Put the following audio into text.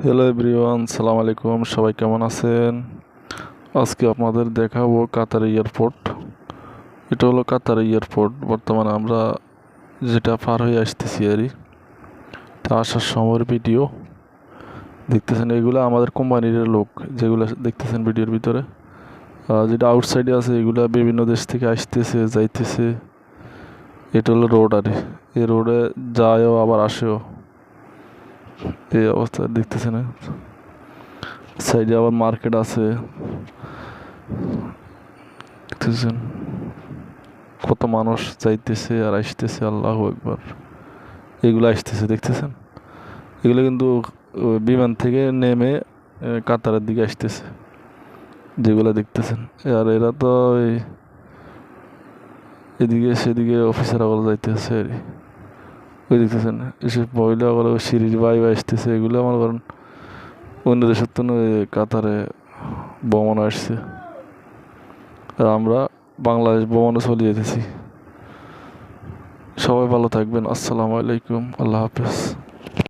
Hello everyone, সালাম আলাইকুম। সবাই কেমন আছেন? আজকে আপনাদের দেখাবো কাতার এয়ারপোর্ট। এটা হলো কাতার এয়ারপোর্ট। বর্তমানে আমরা যেটা পার হয়ে আসতেছি আরই, তা আসার সময়ের ভিডিও দেখতেছেন। এগুলো আমাদের কোম্পানির লোক, যেগুলো দেখতেছেন ভিডিওর ভিতরে। যেটা আউটসাইডে আছে এগুলা বিভিন্ন দেশ থেকে আসতেছে যাইতেছে। এটা হলো রোড আরে, এই রোডে যায়ও আবার আসেও। এই অবস্থা দেখতেছেন। সাইডে আবার মার্কেট আছে, দেখতেছেন কত মানুষ যাইতেছে আর আসতেছে। আল্লাহু আকবার। এগুলো আসতেছে দেখতেছেন। এগুলো কিন্তু বিমান থেকে নেমে কাতারের দিকে আসতেছে, যেগুলো দেখতেছেন। আর এরা তো এদিকে সেদিকে অফিসার আবার যাইতেছে আর ওই দেখতেছেন এসব মহিলা আবার সিঁড়ির বাইরে আসতেছে। এগুলো আমার কারণ অন্য দেশের তো কাতারে ভ্রমণ আসছে, আর আমরা বাংলাদেশ ভ্রমণে চলে যেতেছি। সবাই ভালো থাকবেন। আসসালামু আলাইকুম, আল্লাহ হাফেজ।